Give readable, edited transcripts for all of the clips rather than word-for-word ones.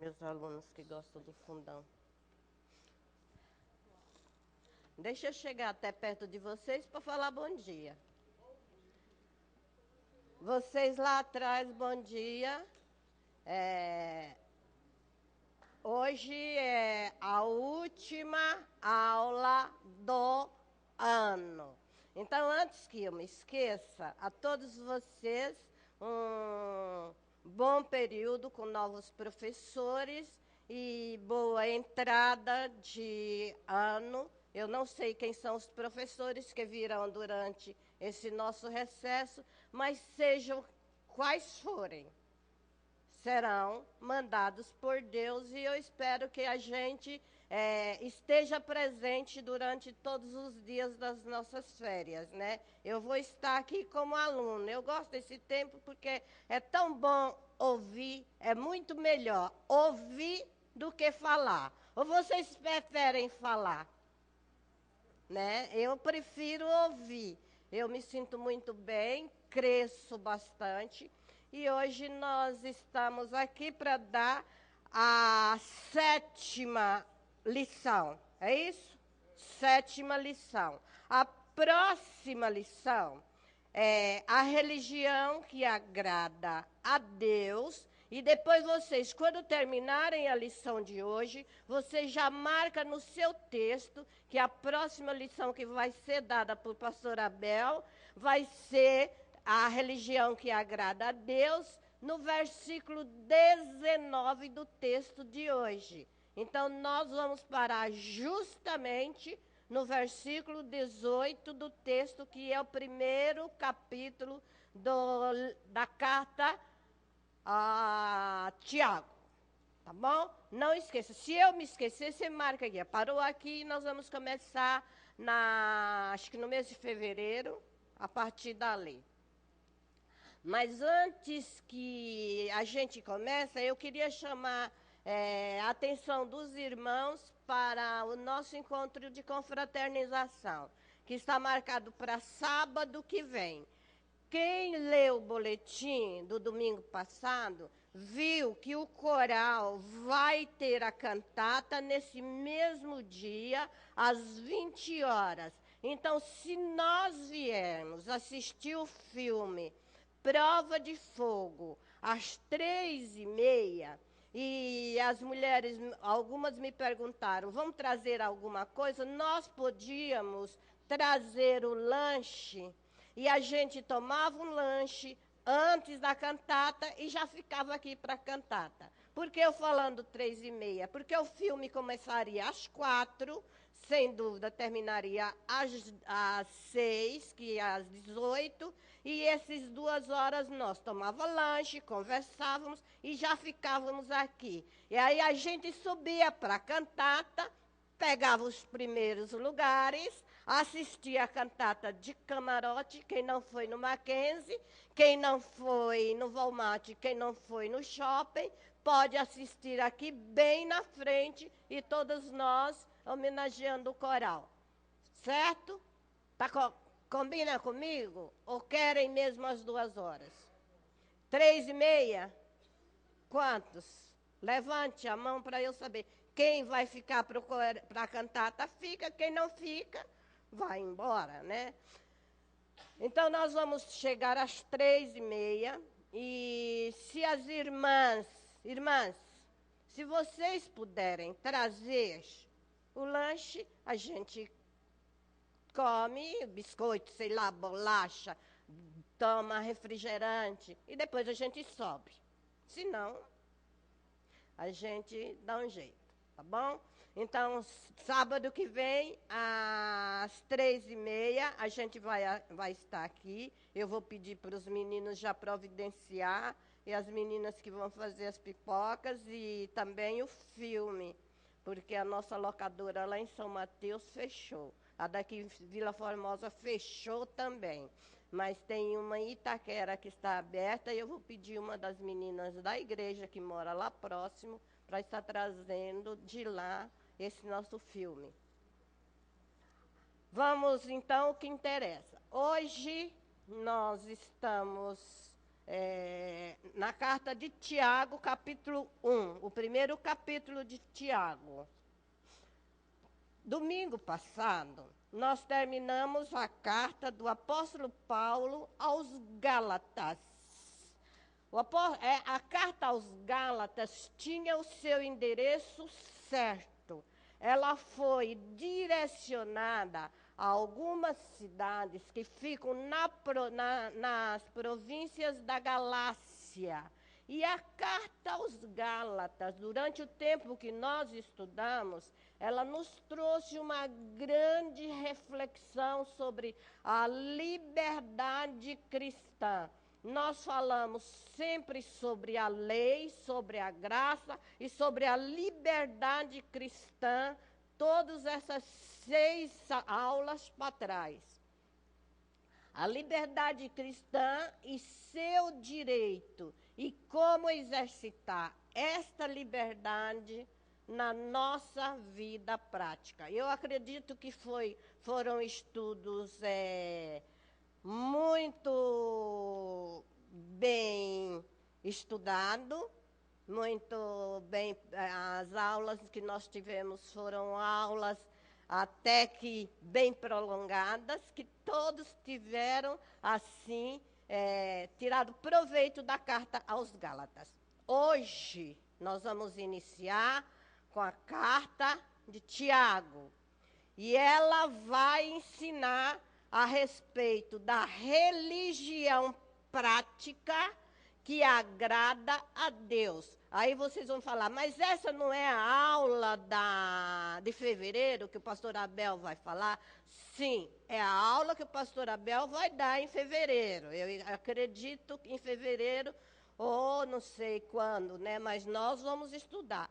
Meus alunos que gostam do fundão. Deixa eu chegar até perto de vocês para falar bom dia. Vocês lá atrás, bom dia. Hoje é a última aula do ano. Então, antes que eu me esqueça, a todos vocês, um bom período com novos professores e boa entrada de ano. Eu não sei quem são os professores que virão durante esse nosso recesso, mas sejam quais forem, serão mandados por Deus e eu espero que a gente esteja presente durante todos os dias das nossas férias, né? Eu vou estar aqui como aluna. Eu gosto desse tempo porque é tão bom ouvir, é muito melhor ouvir do que falar. Ou vocês preferem falar? Né? Eu prefiro ouvir. Eu me sinto muito bem, cresço bastante. E hoje nós estamos aqui para dar a 7ª lição. É isso? 7ª lição. A próxima lição é a religião que agrada a Deus. E depois vocês, quando terminarem a lição de hoje, vocês já marcam no seu texto que a próxima lição que vai ser dada por pastor Abel vai ser a religião que agrada a Deus, no versículo 19 do texto de hoje. Então, nós vamos parar justamente no versículo 18 do texto, que é o primeiro capítulo da carta a Tiago, tá bom? Não esqueça, se eu me esquecer, você marca aqui. Parou aqui e nós vamos começar acho que no mês de fevereiro, a partir dali. Mas antes que a gente comece, eu queria chamar a atenção dos irmãos para o nosso encontro de confraternização, que está marcado para sábado que vem. Quem leu o boletim do domingo passado, viu que o coral vai ter a cantata nesse mesmo dia, às 20 horas. Então, se nós viermos assistir o filme Prova de Fogo, às 3h30, e as mulheres, algumas me perguntaram, vamos trazer alguma coisa? Nós podíamos trazer o lanche, e a gente tomava um lanche antes da cantata e já ficava aqui para a cantata. Por que eu falando 3h30? Porque o filme começaria às 4h, sem dúvida terminaria às 6h, que é às 18h, e essas 2 horas nós tomávamos lanche, conversávamos e já ficávamos aqui. E aí a gente subia para a cantata, pegava os primeiros lugares, assistia a cantata de camarote, quem não foi no Mackenzie, quem não foi no Walmart, quem não foi no shopping, pode assistir aqui bem na frente e todos nós homenageando o coral. Certo? Combina comigo? Ou querem mesmo as 2 horas? 3h30? Quantos? Levante a mão para eu saber. Quem vai ficar para a cantata fica, quem não fica, vai embora, né? Então, nós vamos chegar às 3h30 e se as irmãs, se vocês puderem trazer o lanche, a gente come biscoito, sei lá, bolacha, toma refrigerante e depois a gente sobe. Se não, a gente dá um jeito, tá bom? Então, sábado que vem, às 3h30, a gente vai estar aqui. Eu vou pedir para os meninos já providenciar, e as meninas que vão fazer as pipocas e também o filme, porque a nossa locadora lá em São Mateus fechou. A daqui em Vila Formosa fechou também. Mas tem uma em Itaquera que está aberta e eu vou pedir uma das meninas da igreja que mora lá próximo para estar trazendo de lá esse nosso filme. Vamos então ao que interessa. Hoje nós estamos na carta de Tiago, capítulo 1, o primeiro capítulo de Tiago. Domingo passado, nós terminamos a carta do apóstolo Paulo aos Gálatas. A carta aos Gálatas tinha o seu endereço certo. Ela foi direcionada a algumas cidades que ficam nas províncias da Galácia. E a carta aos Gálatas, durante o tempo que nós estudamos, ela nos trouxe uma grande reflexão sobre a liberdade cristã. Nós falamos sempre sobre a lei, sobre a graça e sobre a liberdade cristã, todas essas 6 aulas para trás. A liberdade cristã e seu direito e como exercitar esta liberdade na nossa vida prática. Eu acredito que foram estudos muito bem estudados, muito bem. As aulas que nós tivemos foram aulas até que bem prolongadas, que todos tiveram, assim, tirado proveito da carta aos Gálatas. Hoje, nós vamos iniciar com a carta de Tiago. E ela vai ensinar a respeito da religião prática que agrada a Deus. Aí vocês vão falar, mas essa não é a aula de fevereiro que o pastor Abel vai falar? Sim, é a aula que o pastor Abel vai dar em fevereiro. Eu acredito que em fevereiro, ou não sei quando, né? Mas nós vamos estudar.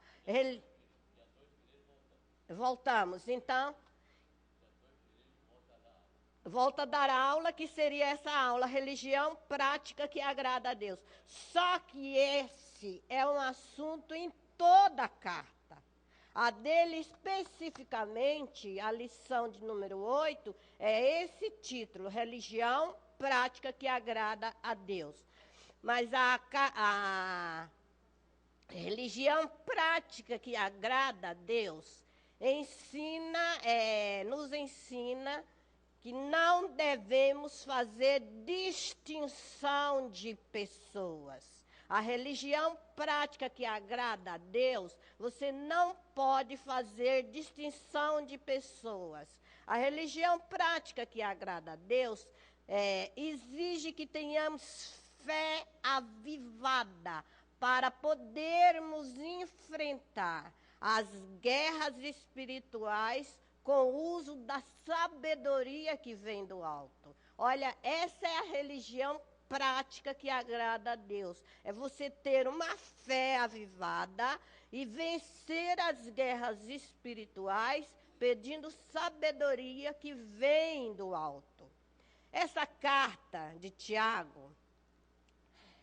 Voltamos, então. Volta a dar aula, que seria essa aula, religião prática que agrada a Deus. Só que esse é um assunto em toda a carta. A dele especificamente, a lição de número 8, é esse título, religião prática que agrada a Deus. Mas a religião prática que agrada a Deus nos ensina que não devemos fazer distinção de pessoas. A religião prática que agrada a Deus, você não pode fazer distinção de pessoas. A religião prática que agrada a Deus exige que tenhamos fé avivada para podermos enfrentar as guerras espirituais com o uso da sabedoria que vem do alto. Olha, essa é a religião prática que agrada a Deus. É você ter uma fé avivada e vencer as guerras espirituais pedindo sabedoria que vem do alto. Essa carta de Tiago,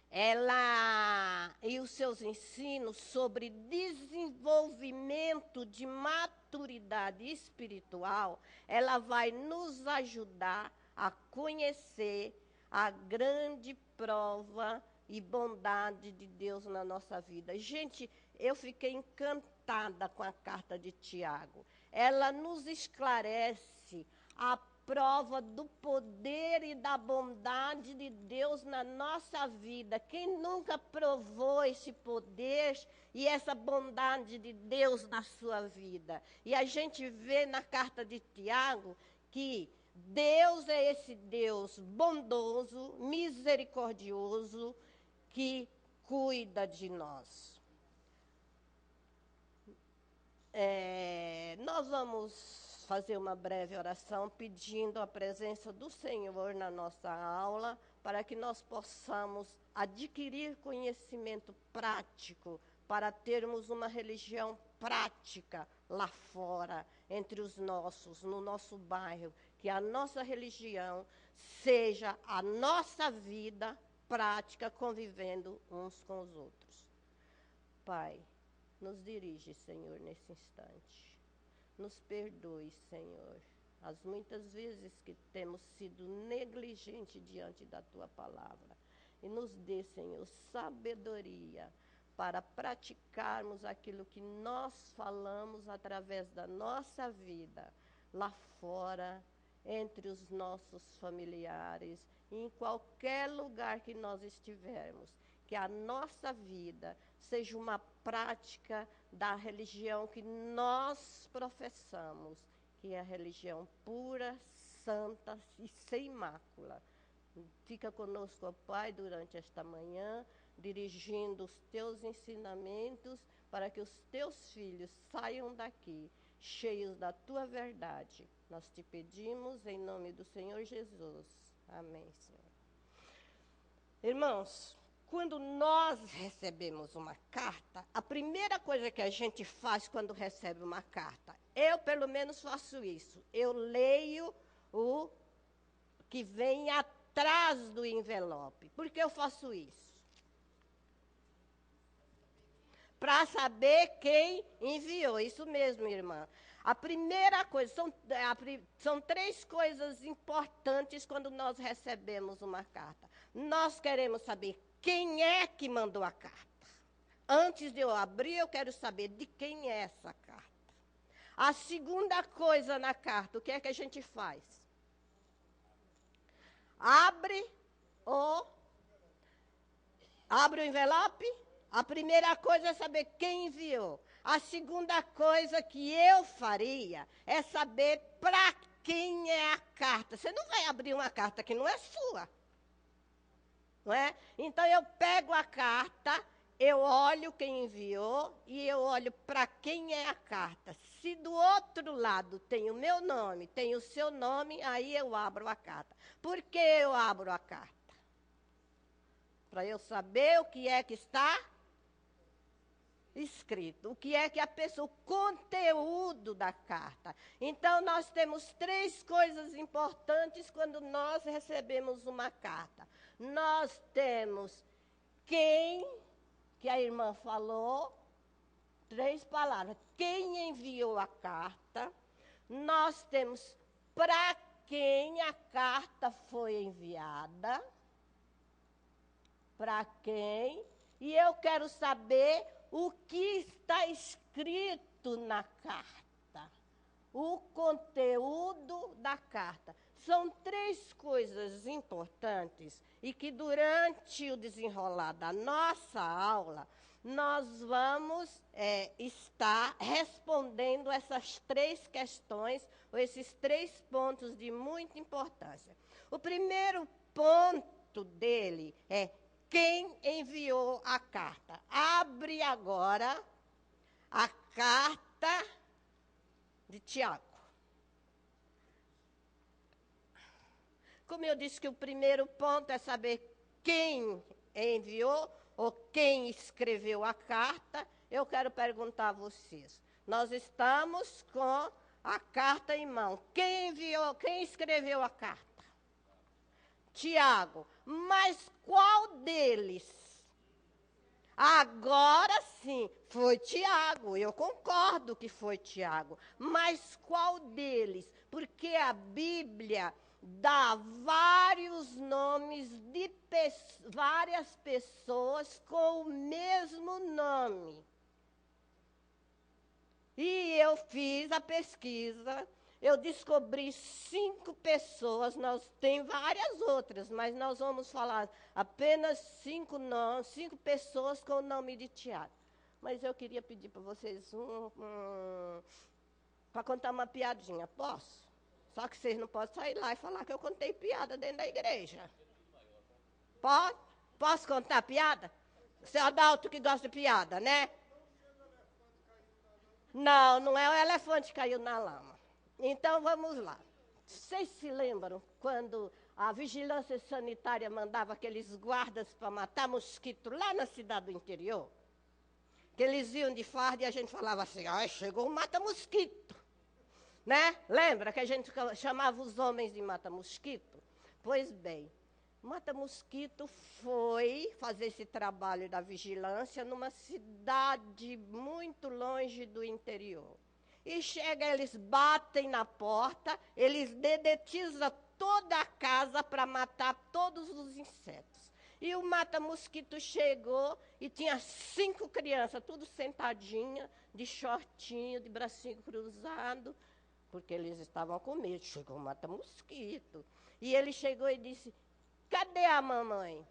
ela e os seus ensinos sobre desenvolvimento de maturidade espiritual, ela vai nos ajudar a conhecer a grande prova e bondade de Deus na nossa vida. Gente, eu fiquei encantada com a carta de Tiago. Ela nos esclarece a prova do poder e da bondade de Deus na nossa vida. Quem nunca provou esse poder e essa bondade de Deus na sua vida? E a gente vê na carta de Tiago que Deus é esse Deus bondoso, misericordioso, que cuida de nós. Nós vamos fazer uma breve oração pedindo a presença do Senhor na nossa aula, para que nós possamos adquirir conhecimento prático, para termos uma religião prática lá fora, entre os nossos, no nosso bairro, que a nossa religião seja a nossa vida prática, convivendo uns com os outros. Pai, nos dirige, Senhor, nesse instante. Nos perdoe, Senhor, as muitas vezes que temos sido negligentes diante da Tua palavra. e nos dê, Senhor, sabedoria para praticarmos aquilo que nós falamos através da nossa vida, lá fora, entre os nossos familiares, em qualquer lugar que nós estivermos. Que a nossa vida seja uma prática da religião que nós professamos, que é a religião pura, santa e sem mácula. Fica conosco, ó Pai, durante esta manhã, dirigindo os teus ensinamentos para que os teus filhos saiam daqui cheios da tua verdade. Nós te pedimos em nome do Senhor Jesus. Amém, Senhor. Irmãos, quando nós recebemos uma carta, a primeira coisa que a gente faz quando recebe uma carta, eu pelo menos faço isso, eu leio o que vem atrás do envelope. Por que eu faço isso? Para saber quem enviou. Isso mesmo, irmã. A primeira coisa, são 3 coisas importantes quando nós recebemos uma carta. Nós queremos saber quem é que mandou a carta. Antes de eu abrir, eu quero saber de quem é essa carta. A segunda coisa na carta, o que é que a gente faz? Abre o envelope. A primeira coisa é saber quem enviou. A segunda coisa que eu faria é saber para quem é a carta. Você não vai abrir uma carta que não é sua. Não é? Então eu pego a carta, eu olho quem enviou e eu olho para quem é a carta. Se do outro lado tem o meu nome, tem o seu nome, aí eu abro a carta. Por que eu abro a carta? Para eu saber o que é que está escrito, o que é que a pessoa, o conteúdo da carta. Então, nós temos 3 coisas importantes quando nós recebemos uma carta. Nós temos quem, que a irmã falou, 3 palavras, quem enviou a carta. Nós temos para quem a carta foi enviada, para quem, e eu quero saber o que está escrito na carta, o conteúdo da carta. São 3 coisas importantes e que durante o desenrolar da nossa aula, nós vamos estar respondendo essas 3 questões, ou esses 3 pontos de muita importância. O primeiro ponto dele é quem enviou a carta. Abre agora a carta de Tiago. Como eu disse que o primeiro ponto é saber quem enviou ou quem escreveu a carta, eu quero perguntar a vocês. Nós estamos com a carta em mão. Quem enviou, quem escreveu a carta? Tiago. Mas qual deles? Agora sim, foi Tiago. Eu concordo que foi Tiago. Mas qual deles? Porque a Bíblia dá vários nomes de várias pessoas com o mesmo nome. E eu fiz a pesquisa, eu descobri 5 pessoas, nós tem várias outras, mas nós vamos falar apenas 5 nomes, 5 pessoas com o nome de Tiago. Mas eu queria pedir para vocês para contar uma piadinha, posso? Só que vocês não podem sair lá e falar que eu contei piada dentro da igreja. Pode? Posso contar piada? Seu Adalto que gosta de piada, né? Não, não é o elefante que caiu na lama. Então, vamos lá. Vocês se lembram quando a vigilância sanitária mandava aqueles guardas para matar mosquito lá na cidade do interior? Que eles iam de farda e a gente falava assim, ai, chegou um mata-mosquito. Né? Lembra que a gente chamava os homens de mata-mosquito? Pois bem, mata-mosquito foi fazer esse trabalho da vigilância numa cidade muito longe do interior. E chega, eles batem na porta, eles dedetizam toda a casa para matar todos os insetos. E o mata-mosquito chegou e tinha 5 crianças, tudo sentadinha, de shortinho, de bracinho cruzado, porque eles estavam com medo. Chegou o mata-mosquito. E ele chegou e disse, cadê a mamãe?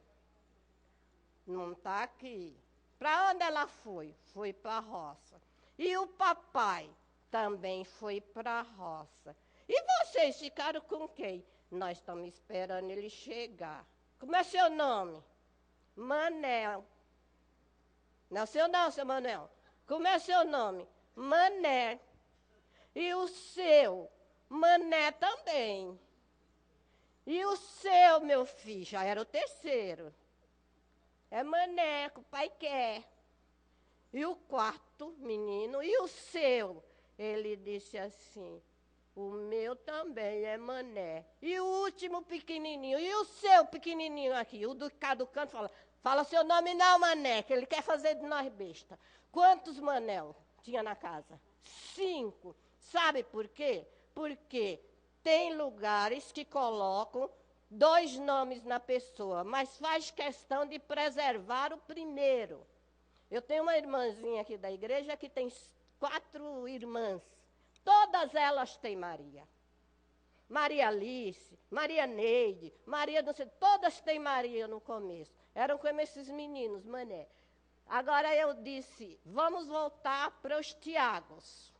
Não está aqui. Para onde ela foi? Foi para a roça. E o papai também foi para a roça. E vocês ficaram com quem? Nós estamos esperando ele chegar. Como é seu nome? Manel. Não é seu não, seu Manel. Como é seu nome? Mané. E o seu? Mané também. E o seu, meu filho? Já era o terceiro. É Mané, que o pai quer. E o quarto menino? E o seu? Ele disse assim, o meu também é Mané. E o último pequenininho? E o seu pequenininho aqui? O do cada canto fala seu nome não, Mané, que ele quer fazer de nós besta. Quantos Manel tinha na casa? 5. Sabe por quê? Porque tem lugares que colocam 2 nomes na pessoa, mas faz questão de preservar o primeiro. Eu tenho uma irmãzinha aqui da igreja que tem 4 irmãs. Todas elas têm Maria. Maria Alice, Maria Neide, Maria não sei, todas têm Maria no começo. Eram como esses meninos, Mané. Agora eu disse, vamos voltar para os Tiagos.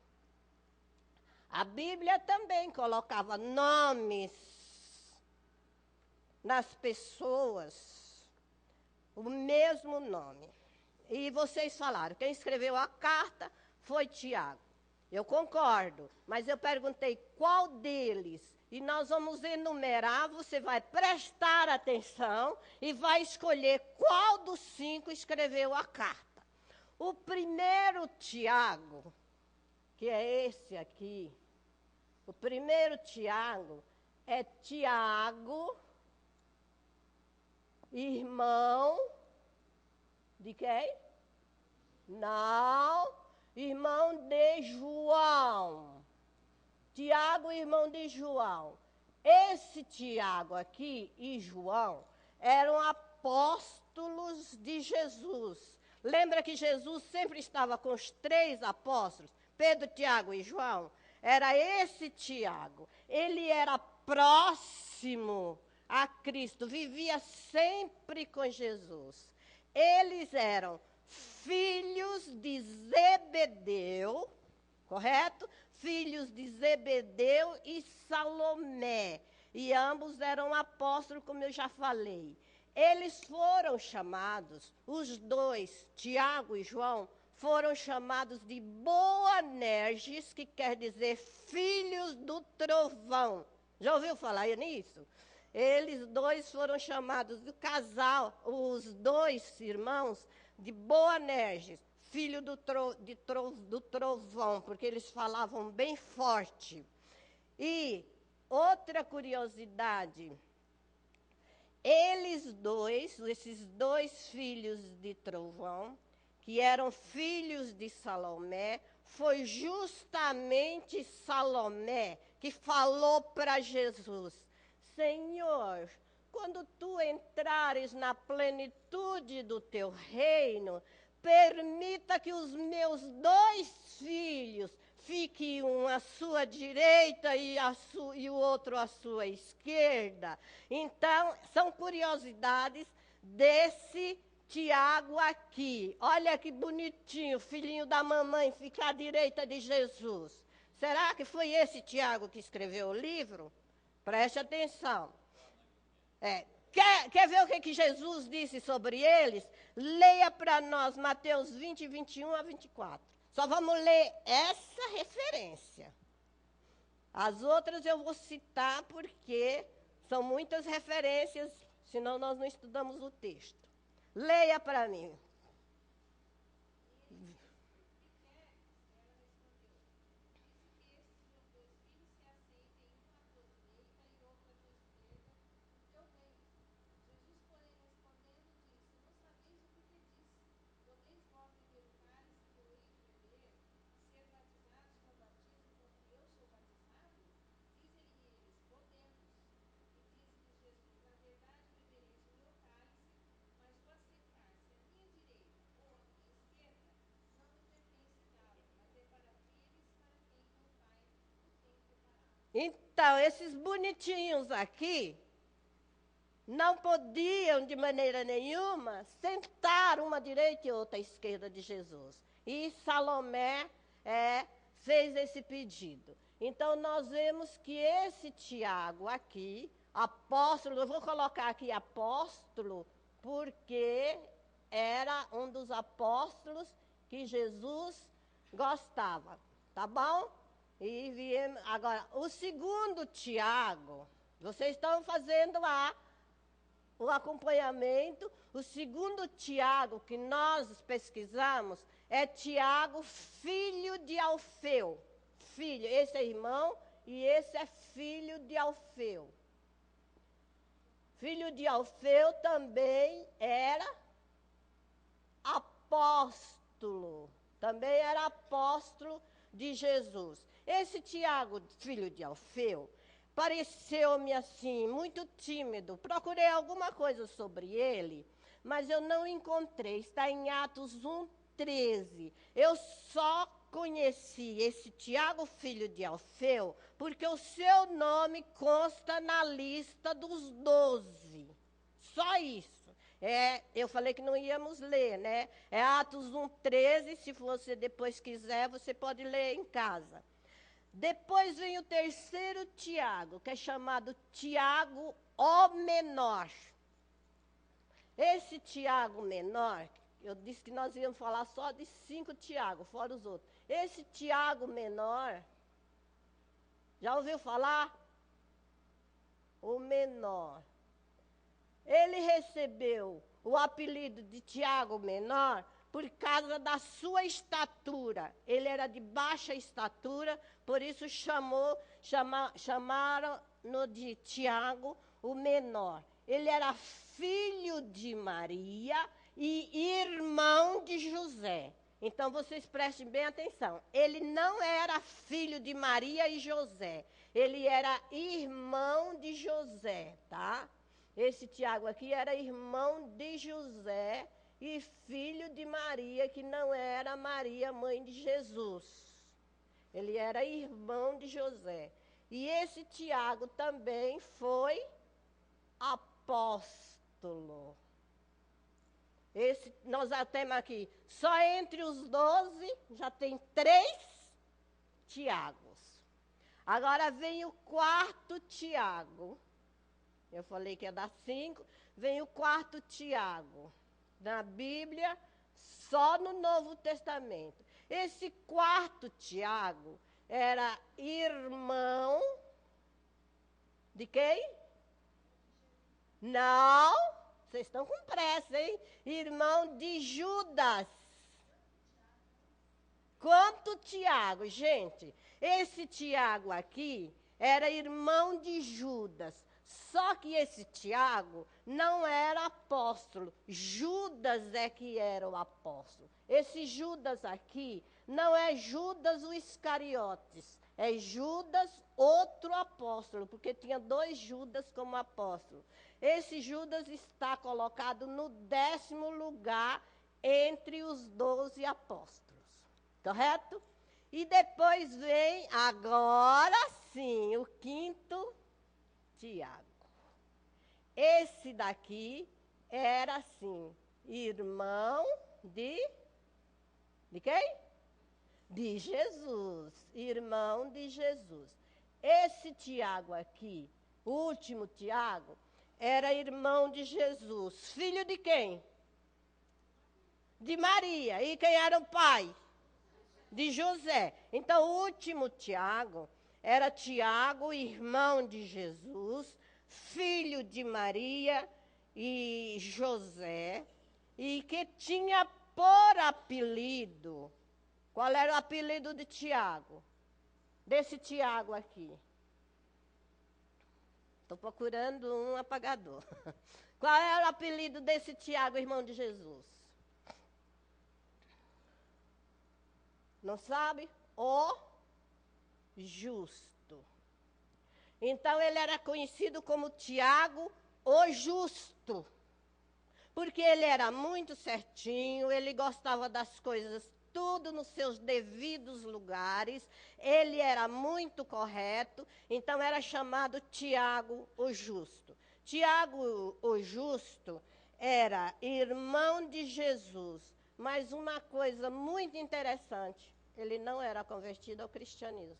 A Bíblia também colocava nomes nas pessoas, o mesmo nome. E vocês falaram, quem escreveu a carta foi Tiago. Eu concordo, mas eu perguntei qual deles. E nós vamos enumerar, você vai prestar atenção e vai escolher qual dos 5 escreveu a carta. O primeiro Tiago, que é esse aqui, o primeiro Tiago é Tiago, irmão de quem? Não, irmão de João. Tiago, irmão de João. Esse Tiago aqui e João eram apóstolos de Jesus. Lembra que Jesus sempre estava com os 3 apóstolos? Pedro, Tiago e João? Era esse Tiago. Ele era próximo a Cristo, vivia sempre com Jesus. Eles eram filhos de Zebedeu, correto? Filhos de Zebedeu e Salomé. E ambos eram apóstolos, como eu já falei. Eles foram chamados, os 2, Tiago e João, foram chamados de Boanerges, que quer dizer filhos do trovão. Já ouviu falar nisso? Eles 2 foram chamados do casal, os 2 irmãos, de Boanerges, filho do trovão, porque eles falavam bem forte. E outra curiosidade, esses 2 filhos de trovão, que eram filhos de Salomé, foi justamente Salomé que falou para Jesus, Senhor, quando tu entrares na plenitude do teu reino, permita que os meus 2 filhos fiquem um à sua direita e o outro à sua esquerda. Então, são curiosidades desse Tiago aqui. Olha que bonitinho, filhinho da mamãe, fica à direita de Jesus. Será que foi esse Tiago que escreveu o livro? Preste atenção. Quer ver o que Jesus disse sobre eles? Leia para nós Mateus 20, 21 a 24. Só vamos ler essa referência. As outras eu vou citar porque são muitas referências, senão nós não estudamos o texto. Leia para mim. Então, esses bonitinhos aqui não podiam, de maneira nenhuma, sentar uma à direita e outra à esquerda de Jesus. E Salomé fez esse pedido. Então, nós vemos que esse Tiago aqui, apóstolo, eu vou colocar aqui apóstolo, porque era um dos apóstolos que Jesus gostava, tá bom? E viemos, agora, o segundo Tiago, vocês estão fazendo o acompanhamento. O segundo Tiago que nós pesquisamos é Tiago, filho de Alfeu. Filho, esse é irmão e esse é filho de Alfeu. Filho de Alfeu também era apóstolo. Também era apóstolo de Jesus. Esse Tiago, filho de Alfeu, pareceu-me assim, muito tímido. Procurei alguma coisa sobre ele, mas eu não encontrei. Está em Atos 1:13. Eu só conheci esse Tiago, filho de Alfeu, porque o seu nome consta na lista dos 12. Só isso. Eu falei que não íamos ler, né? É Atos 1:13. Se você depois quiser, você pode ler em casa. Depois vem o terceiro Tiago, que é chamado Tiago o Menor. Esse Tiago Menor, eu disse que nós íamos falar só de 5 Tiago, fora os outros. Esse Tiago Menor, já ouviu falar? O menor. Ele recebeu o apelido de Tiago Menor por causa da sua estatura. Ele era de baixa estatura, por isso chamaram-no de Tiago o Menor. Ele era filho de Maria e irmão de José. Então, vocês prestem bem atenção. Ele não era filho de Maria e José. Ele era irmão de José, tá? Esse Tiago aqui era irmão de José e filho de Maria, que não era Maria, mãe de Jesus. Ele era irmão de José. E esse Tiago também foi apóstolo. Nós já temos aqui, só entre os 12, já tem 3 Tiagos. Agora vem o quarto Tiago. Eu falei que ia dar 5. Vem o quarto Tiago. Na Bíblia, só no Novo Testamento. Esse quarto Tiago era irmão de quem? Não, vocês estão com pressa, hein? Irmão de Judas. Quanto Tiago, gente? Esse Tiago aqui era irmão de Judas. Só que esse Tiago não era apóstolo. Judas é que era o apóstolo. Esse Judas aqui não é Judas o Iscariotes. É Judas, outro apóstolo, porque tinha 2 Judas como apóstolo. Esse Judas está colocado no 10º lugar entre os 12 apóstolos. Correto? E depois vem, agora sim, o quinto Tiago. Esse daqui era assim, irmão de quem? De Jesus, irmão de Jesus. Esse Tiago aqui, o último Tiago, era irmão de Jesus. Filho de quem? De Maria. E quem era o pai? De José. Então, o último Tiago era Tiago, irmão de Jesus, filho de Maria e José, e que tinha por apelido. Qual era o apelido de Tiago? Desse Tiago aqui. Estou procurando um apagador. Qual era o apelido desse Tiago, irmão de Jesus? Não sabe? O Justo. Então, ele era conhecido como Tiago, o Justo. Porque ele era muito certinho, ele gostava das coisas tudo nos seus devidos lugares, ele era muito correto, então era chamado Tiago o Justo. Tiago o Justo era irmão de Jesus, mas uma coisa muito interessante, ele não era convertido ao cristianismo.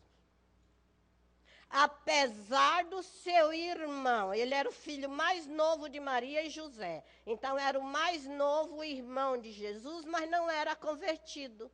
Apesar do seu irmão, ele era o filho mais novo de Maria e José. Então, era o mais novo irmão de Jesus, mas não era convertido.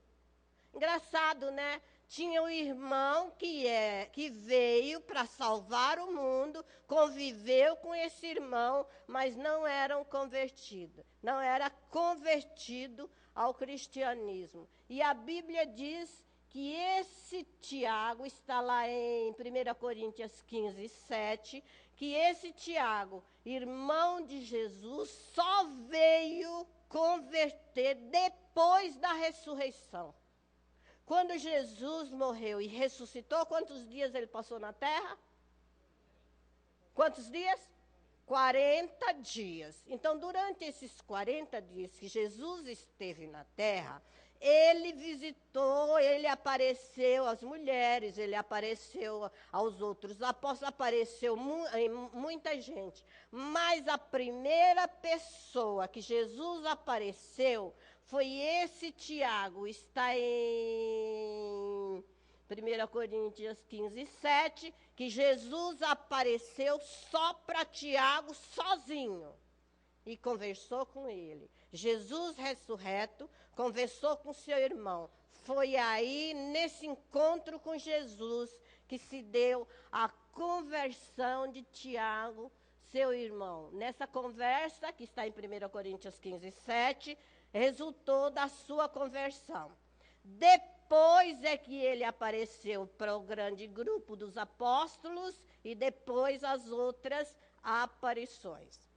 Engraçado, né? Tinha um irmão que veio para salvar o mundo, conviveu com esse irmão, mas não eram convertidos. Não era convertido ao cristianismo. E a Bíblia diz que esse Tiago, está lá em 1 Coríntios 15, 7, que esse Tiago, irmão de Jesus, só veio converter depois da ressurreição. Quando Jesus morreu e ressuscitou, quantos dias ele passou na terra? Quantos dias? 40 dias. Então, durante esses 40 dias que Jesus esteve na terra, ele visitou, ele apareceu às mulheres, ele apareceu aos outros apóstolos, apareceu muita gente. Mas a primeira pessoa que Jesus apareceu foi esse Tiago, está em 1 Coríntios 15, 7, que Jesus apareceu só para Tiago sozinho e conversou com ele. Jesus ressurreto conversou com seu irmão. Foi aí, nesse encontro com Jesus, que se deu a conversão de Tiago, seu irmão. Nessa conversa, que está em 1 Coríntios 15, 7, resultou da sua conversão. Depois é que ele apareceu para o grande grupo dos apóstolos e depois as outras aparições.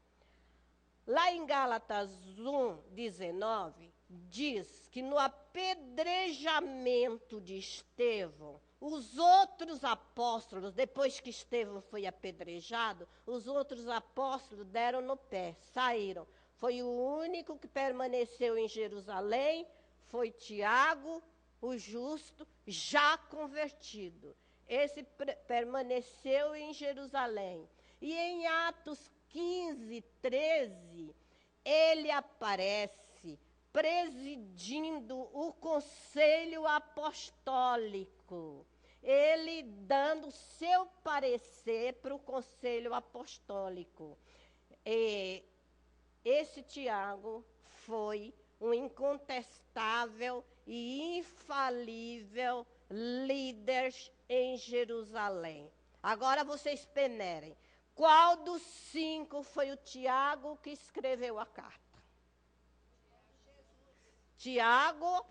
Lá em Gálatas 1, 19, diz que no apedrejamento de Estevão, os outros apóstolos, depois que Estevão foi apedrejado, os outros apóstolos deram no pé, saíram. Foi o único que permaneceu em Jerusalém, foi Tiago, o justo, já convertido. Esse permaneceu em Jerusalém. E em Atos 15, 13, ele aparece presidindo o conselho apostólico. Ele dando seu parecer para o conselho apostólico. Esse Tiago foi um incontestável e infalível líder em Jerusalém. Agora vocês peneirem. Qual dos 5 foi o Tiago que escreveu a carta? Tiago,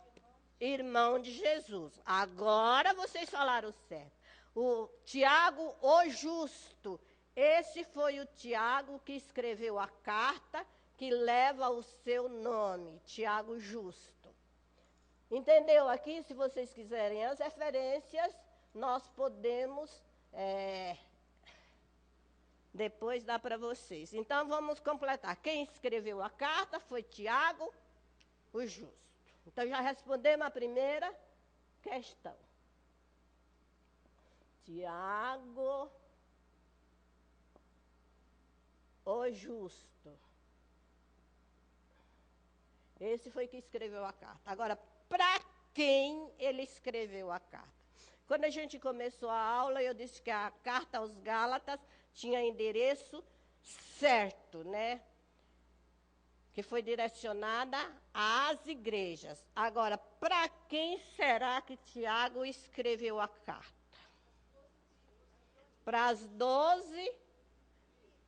irmão de Jesus. Agora vocês falaram certo. O Tiago, o justo. Esse foi o Tiago que escreveu a carta que leva o seu nome, Tiago Justo. Entendeu aqui? Se vocês quiserem as referências, nós podemos depois dar para vocês. Então, vamos completar. Quem escreveu a carta foi Tiago, o Justo. Então, já respondemos a primeira questão. Tiago, o Justo. Esse foi que escreveu a carta. Agora, para quem ele escreveu a carta? Quando a gente começou a aula, eu disse que a carta aos Gálatas tinha endereço certo, né? Que foi direcionada às igrejas. Agora, para quem será que Tiago escreveu a carta? Para as 12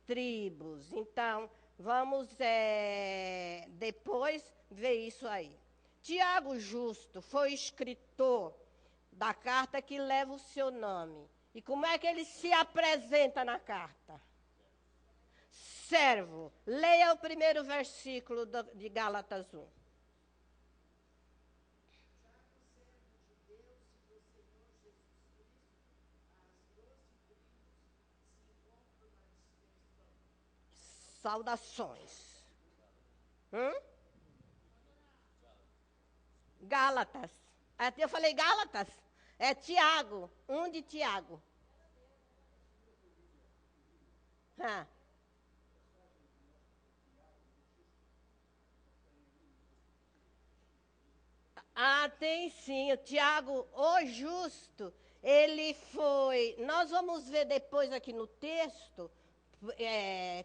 tribos. Então, vamos depois ver isso aí. Tiago Justo foi escritor da carta que leva o seu nome. E como é que ele se apresenta na carta? Servo. Leia o primeiro versículo de Gálatas 1. Saudações. Gálatas. Eu falei Gálatas? É Tiago, 1 de Tiago. Ah. Tem sim. O Tiago, o justo, ele foi. Nós vamos ver depois aqui no texto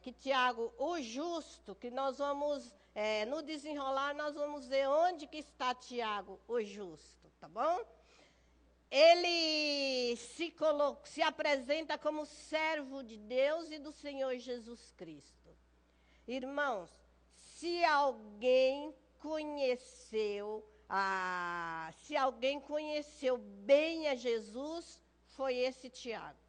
que Tiago, o justo, que nós vamos, no desenrolar, nós vamos ver onde que está Tiago, o justo, tá bom? Ele se apresenta como servo de Deus e do Senhor Jesus Cristo. Irmãos, se alguém conheceu bem a Jesus, foi esse Tiago.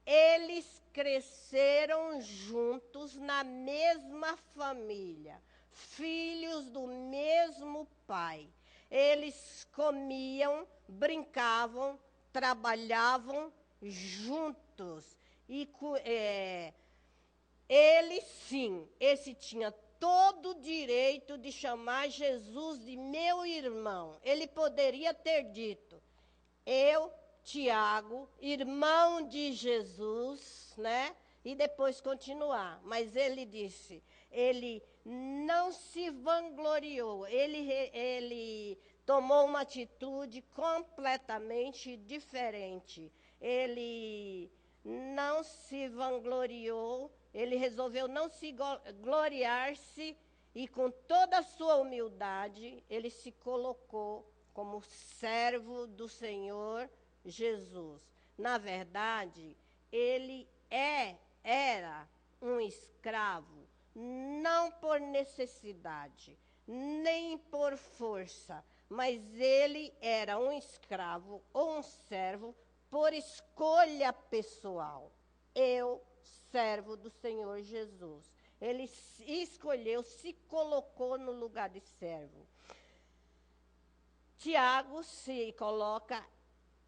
Eles cresceram juntos na mesma família, filhos do mesmo pai. Eles comiam, brincavam, trabalhavam juntos. Esse tinha todo o direito de chamar Jesus de meu irmão. Ele poderia ter dito, eu, Tiago, irmão de Jesus, né? E depois continuar. Mas ele disse, ele não se vangloriou, ele tomou uma atitude completamente diferente. Ele não se vangloriou, ele resolveu não se gloriar-se e com toda a sua humildade, ele se colocou como servo do Senhor Jesus. Na verdade, ele era um escravo, não por necessidade, nem por força, mas ele era um escravo ou um servo por escolha pessoal. Eu, servo do Senhor Jesus. Ele escolheu, se colocou no lugar de servo. Tiago se coloca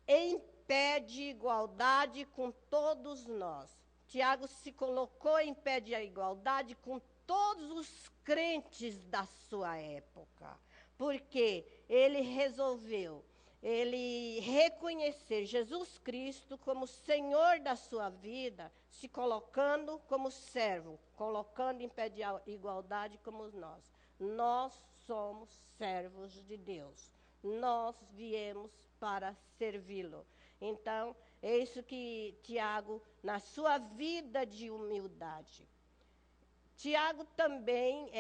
em pé de igualdade com todos nós. Tiago se colocou em pé de igualdade com todos os crentes da sua época, porque ele resolveu reconhecer Jesus Cristo como Senhor da sua vida, se colocando como servo, colocando em pé de igualdade como nós. Nós somos servos de Deus. Nós viemos para servi-lo. Então, é isso que Tiago, na sua vida de humildade. Tiago também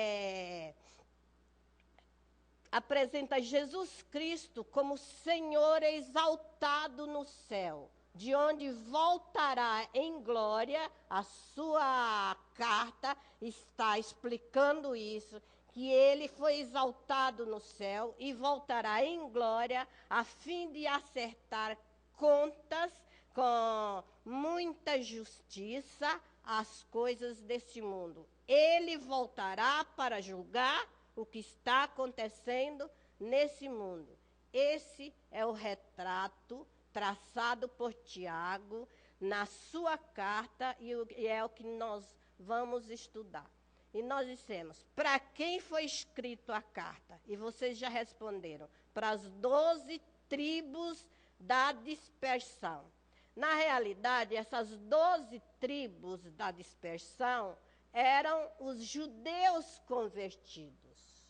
apresenta Jesus Cristo como Senhor exaltado no céu, de onde voltará em glória. A sua carta está explicando isso, que ele foi exaltado no céu e voltará em glória a fim de acertar contas com muita justiça as coisas deste mundo. Ele voltará para julgar o que está acontecendo nesse mundo. Esse é o retrato traçado por Tiago na sua carta e é o que nós vamos estudar. E nós dissemos, para quem foi escrito a carta? E vocês já responderam, para as 12 tribos da dispersão. Na realidade, essas 12 tribos da dispersão eram os judeus convertidos.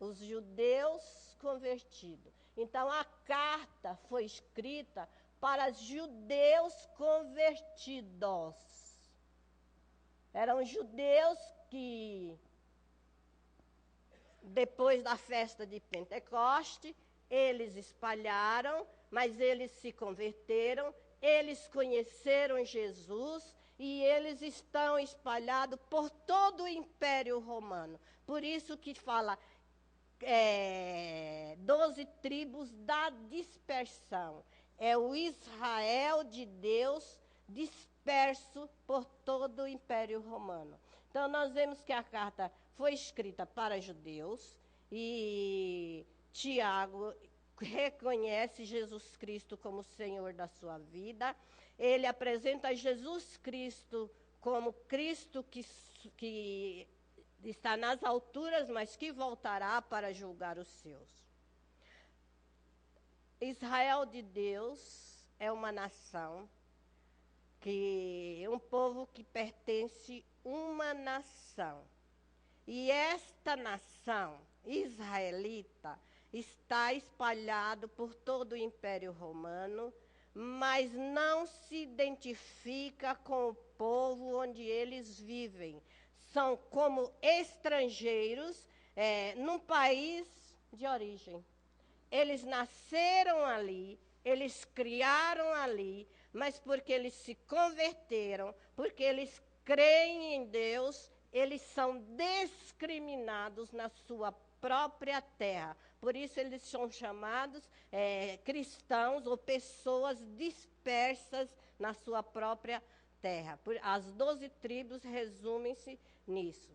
Os judeus convertidos. Então, a carta foi escrita para judeus convertidos. Eram judeus que, depois da festa de Pentecoste, eles espalharam, mas eles se converteram, eles conheceram Jesus e eles estão espalhados por todo o Império Romano. Por isso que fala 12 tribos da dispersão. É o Israel de Deus disperso por todo o Império Romano. Então, nós vemos que a carta foi escrita para judeus e Tiago reconhece Jesus Cristo como Senhor da sua vida. Ele apresenta Jesus Cristo como Cristo que está nas alturas, mas que voltará para julgar os seus. Israel de Deus é uma nação, um povo que pertence a uma nação. E esta nação israelita está espalhado por todo o Império Romano, mas não se identifica com o povo onde eles vivem. São como estrangeiros num país de origem. Eles nasceram ali, eles criaram ali, mas porque eles se converteram, porque eles creem em Deus, eles são discriminados na sua própria terra. Por isso eles são chamados cristãos ou pessoas dispersas na sua própria terra. As 12 tribos resumem-se nisso.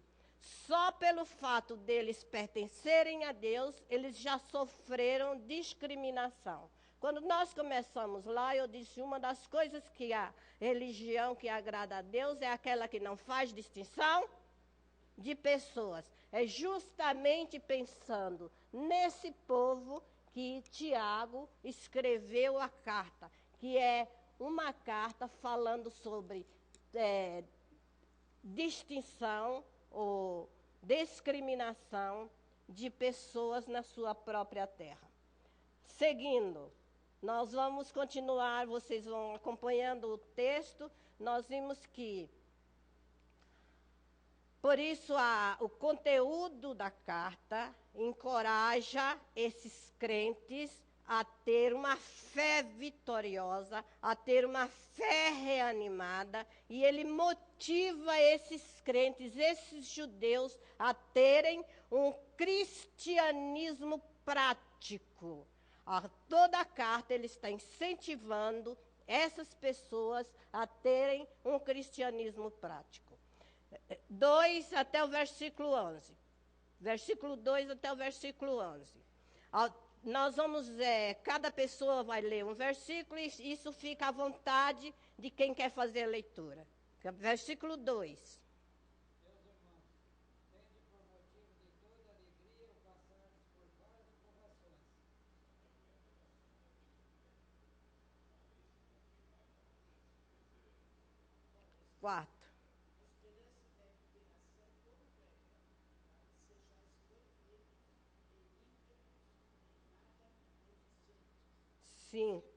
Só pelo fato deles pertencerem a Deus, eles já sofreram discriminação. Quando nós começamos lá, eu disse, uma das coisas que a religião que agrada a Deus é aquela que não faz distinção de pessoas. É justamente pensando nesse povo que Tiago escreveu a carta, que é uma carta falando sobre distinção ou discriminação de pessoas na sua própria terra. Seguindo, nós vamos continuar, vocês vão acompanhando o texto, nós vimos que, por isso, o conteúdo da carta encoraja esses crentes a ter uma fé vitoriosa, a ter uma fé reanimada, e ele motiva esses crentes, esses judeus, a terem um cristianismo prático. Toda a carta ele está incentivando essas pessoas a terem um cristianismo prático. 2 até o versículo 11. Versículo 2 até o versículo 11. Nós vamos, cada pessoa vai ler um versículo e isso fica à vontade de quem quer fazer a leitura. Versículo 2. Quarto. Cinco.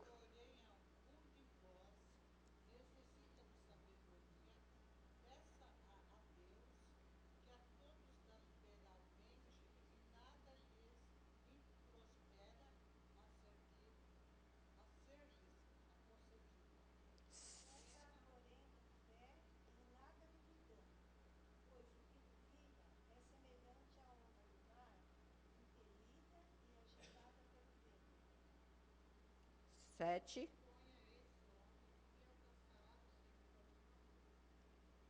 Sete.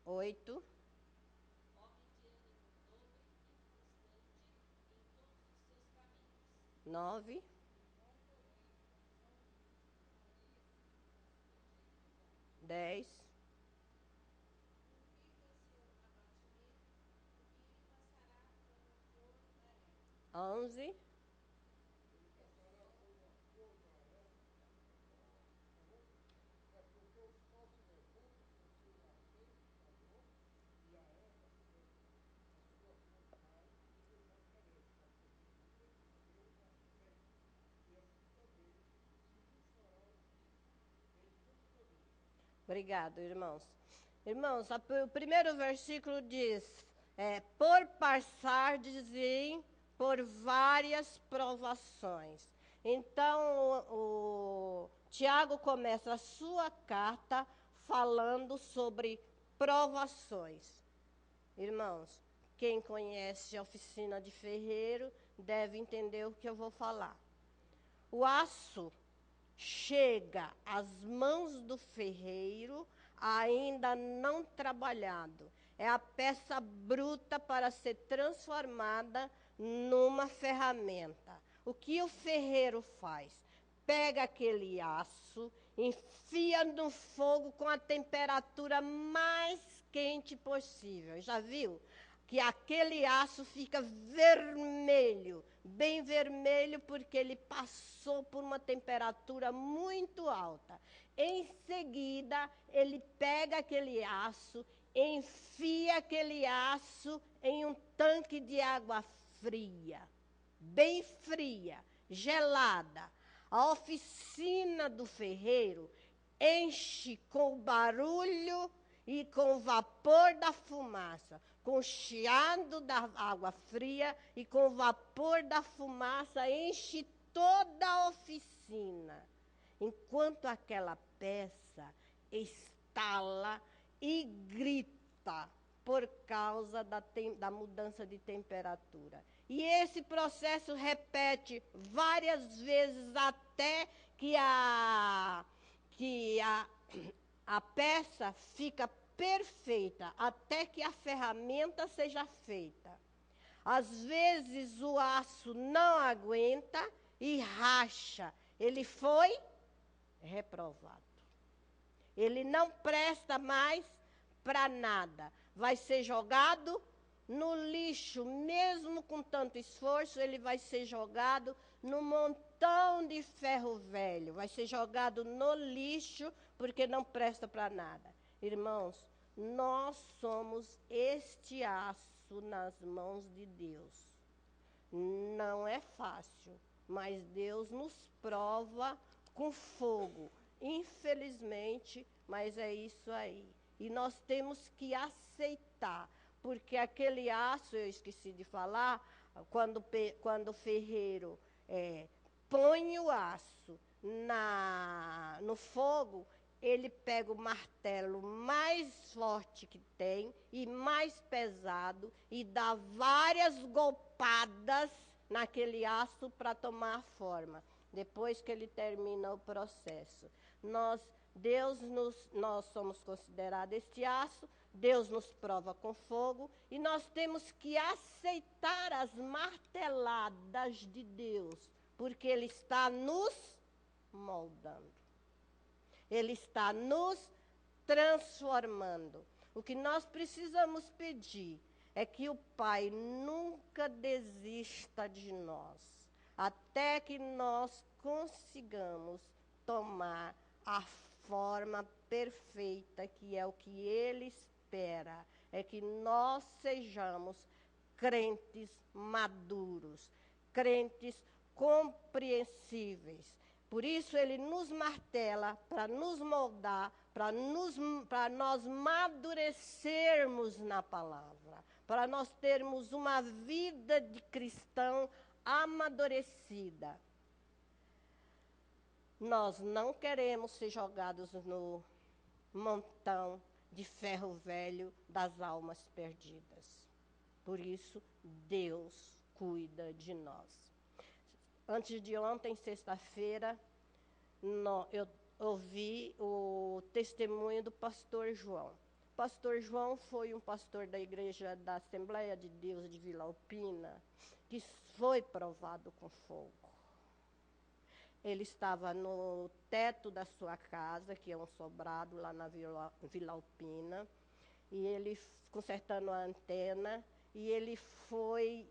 8. 9. 10. 11. 'Obrigado, irmãos. Irmãos, o primeiro versículo diz, por passardes por várias provações. Então, o Tiago começa a sua carta falando sobre provações. Irmãos, quem conhece a oficina de ferreiro deve entender o que eu vou falar. O aço chega às mãos do ferreiro ainda não trabalhado. É a peça bruta para ser transformada numa ferramenta. O que o ferreiro faz? Pega aquele aço, enfia no fogo com a temperatura mais quente possível. Já viu? que aquele aço fica vermelho, bem vermelho, porque ele passou por uma temperatura muito alta. Em seguida, ele pega aquele aço, enfia aquele aço em um tanque de água fria, bem fria, gelada. A oficina do ferreiro enche com o barulho e com o vapor da fumaça, com o chiado da água fria e com o vapor da fumaça, enche toda a oficina, enquanto aquela peça estala e grita por causa da mudança de temperatura. E esse processo repete várias vezes até que a peça fica perfeita, até que a ferramenta seja feita. Às vezes o aço não aguenta e racha. Ele foi reprovado. Ele não presta mais para nada. Vai ser jogado no lixo, mesmo com tanto esforço, ele vai ser jogado no montão de ferro velho. Vai ser jogado no lixo, porque não presta para nada. Irmãos, nós somos este aço nas mãos de Deus. Não é fácil, mas Deus nos prova com fogo. Infelizmente, mas é isso aí. E nós temos que aceitar, porque aquele aço, eu esqueci de falar, quando o ferreiro põe o aço no fogo, ele pega o martelo mais forte que tem e mais pesado e dá várias golpadas naquele aço para tomar forma, depois que ele termina o processo. Nós somos considerados este aço, Deus nos prova com fogo e nós temos que aceitar as marteladas de Deus, porque Ele está nos moldando. Ele está nos transformando. O que nós precisamos pedir é que o Pai nunca desista de nós, até que nós consigamos tomar a forma perfeita, que é o que Ele espera, é que nós sejamos crentes maduros, crentes compreensíveis. Por isso ele nos martela para nos moldar, para nós madurecermos na palavra, para nós termos uma vida de cristão amadurecida. Nós não queremos ser jogados no montão de ferro velho das almas perdidas. Por isso, Deus cuida de nós. Antes de ontem, sexta-feira, eu ouvi o testemunho do pastor João. O pastor João foi um pastor da igreja da Assembleia de Deus de Vila Alpina, que foi provado com fogo. Ele estava no teto da sua casa, que é um sobrado lá na Vila Alpina, e ele consertando a antena, e ele foi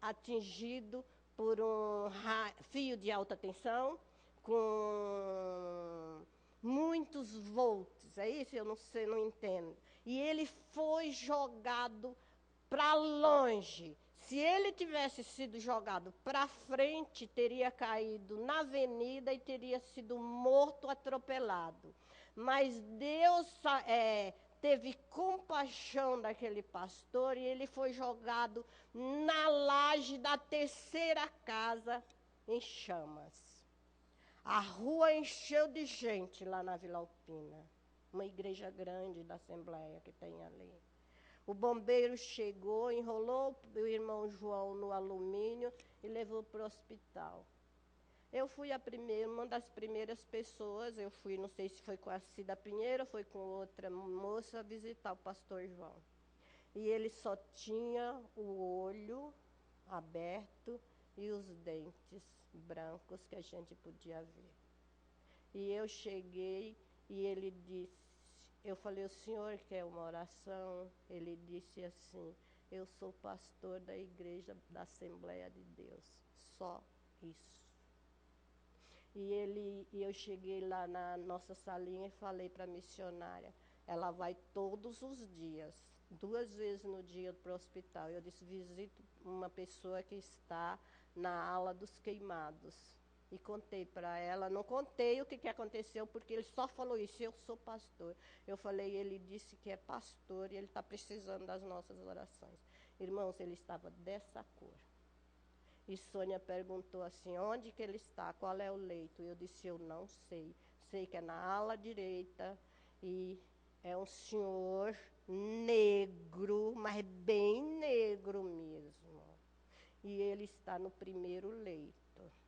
atingido por um fio de alta tensão com muitos volts. É isso? Eu não sei, não entendo. E ele foi jogado para longe. Se ele tivesse sido jogado para frente, teria caído na avenida e teria sido morto, atropelado. Mas Deus teve compaixão daquele pastor e ele foi jogado na laje da terceira casa em chamas. A rua encheu de gente lá na Vila Alpina, uma igreja grande da Assembleia que tem ali. O bombeiro chegou, enrolou o irmão João no alumínio e levou para o hospital. Eu fui uma das primeiras pessoas, eu fui, não sei se foi com a Cida Pinheiro, foi com outra moça, visitar o pastor João. E ele só tinha o olho aberto e os dentes brancos que a gente podia ver. E eu cheguei e ele disse, eu falei, o senhor quer uma oração? Ele disse assim, eu sou pastor da igreja da Assembleia de Deus. Só isso. E eu cheguei lá na nossa salinha e falei para a missionária, ela vai todos os dias, 2 vezes no dia para o hospital. Eu disse, visito uma pessoa que está na ala dos queimados. E contei para ela, não contei o que aconteceu, porque ele só falou isso, eu sou pastor. Eu falei, ele disse que é pastor e ele está precisando das nossas orações. Irmãos, ele estava dessa cor. E Sônia perguntou assim, onde que ele está, qual é o leito? Eu disse, eu não sei. Sei que é na ala direita e é um senhor negro, mas bem negro mesmo. E ele está no primeiro leito.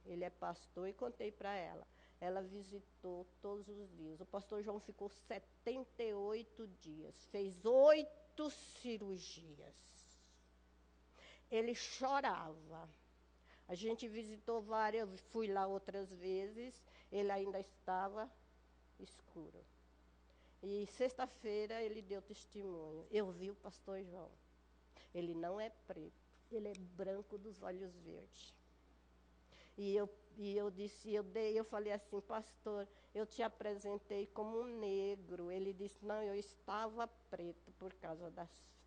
Ele é pastor e contei para ela. Ela visitou todos os dias. O pastor João ficou 78 dias, fez 8 cirurgias. Ele chorava. A gente visitou várias, fui lá outras vezes, ele ainda estava escuro. E sexta-feira ele deu testemunho. Eu vi o pastor João. Ele não é preto, ele é branco dos olhos verdes. E eu disse, eu falei assim, pastor, eu te apresentei como um negro. Ele disse, não, eu estava preto por causa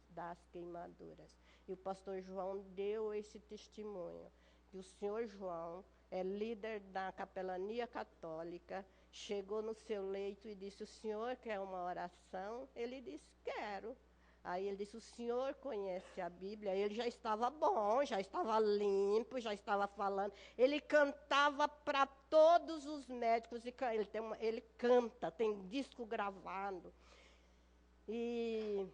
das queimaduras. E o pastor João deu esse testemunho. Que o senhor João é líder da capelania católica, chegou no seu leito e disse, o senhor quer uma oração? Ele disse, quero. Aí ele disse, o senhor conhece a Bíblia? Ele já estava bom, já estava limpo, já estava falando. Ele cantava para todos os médicos, ele canta, tem disco gravado. E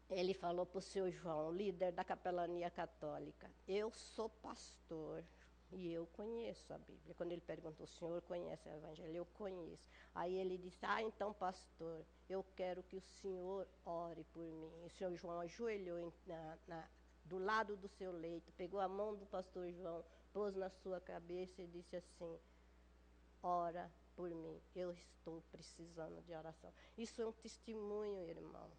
ele falou para o seu João, líder da capelania católica, eu sou pastor e eu conheço a Bíblia. Quando ele perguntou, o senhor conhece o Evangelho? Eu conheço. Aí ele disse, então pastor, eu quero que o senhor ore por mim. E o senhor João ajoelhou do lado do seu leito, pegou a mão do pastor João, pôs na sua cabeça e disse assim, ora por mim, eu estou precisando de oração. Isso é um testemunho, irmão.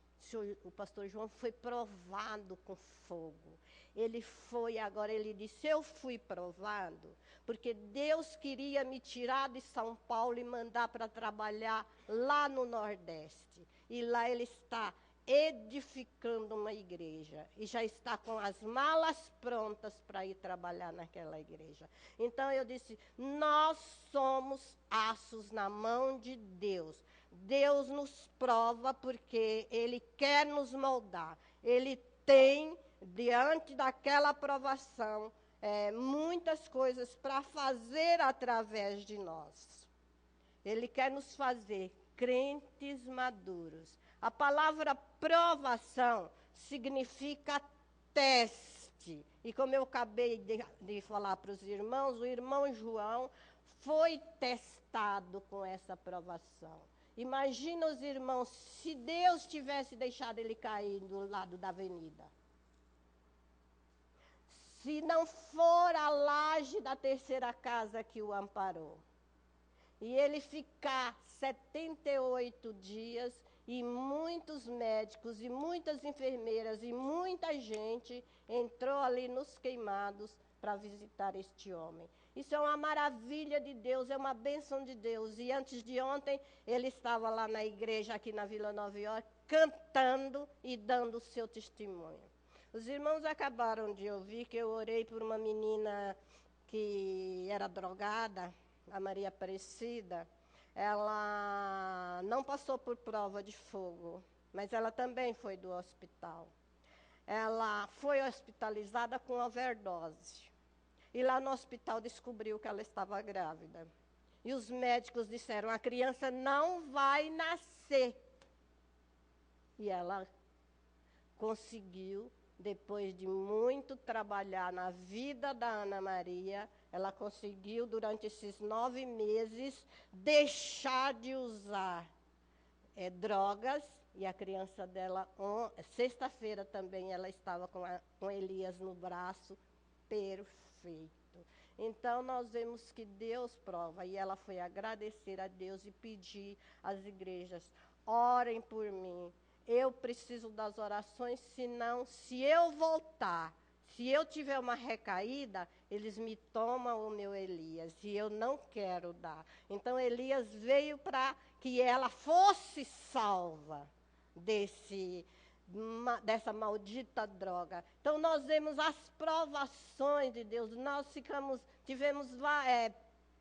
O pastor João foi provado com fogo. Ele foi, agora ele disse, eu fui provado, porque Deus queria me tirar de São Paulo e mandar para trabalhar lá no Nordeste. E lá ele está edificando uma igreja e já está com as malas prontas para ir trabalhar naquela igreja. Então eu disse, nós somos aços na mão de Deus. Deus nos prova porque Ele quer nos moldar. Ele tem, diante daquela provação, muitas coisas para fazer através de nós. Ele quer nos fazer crentes maduros. A palavra provação significa teste. E como eu acabei de falar para os irmãos, o irmão João foi testado com essa provação. Imagina os irmãos, se Deus tivesse deixado ele cair do lado da avenida. Se não for a laje da terceira casa que o amparou. E ele ficar 78 dias e muitos médicos e muitas enfermeiras e muita gente entrou ali nos queimados para visitar este homem. Isso é uma maravilha de Deus, é uma bênção de Deus. E antes de ontem, ele estava lá na igreja aqui na Vila Nova York, cantando e dando o seu testemunho. Os irmãos acabaram de ouvir que eu orei por uma menina que era drogada, a Maria Aparecida. Ela não passou por prova de fogo, mas ela também foi do hospital. Ela foi hospitalizada com overdose. E lá no hospital descobriu que ela estava grávida. E os médicos disseram, a criança não vai nascer. E ela conseguiu, depois de muito trabalhar na vida da Ana Maria, ela conseguiu, durante esses 9 meses, deixar de usar drogas. E a criança dela, sexta-feira também, ela estava com Elias no braço, perfeito. Então, nós vemos que Deus prova. E ela foi agradecer a Deus e pedir às igrejas, orem por mim. Eu preciso das orações, senão, se eu voltar, se eu tiver uma recaída, eles me tomam o meu Elias, e eu não quero dar. Então, Elias veio para que ela fosse salva dessa maldita droga. Então, nós vemos as provações de Deus. Tivemos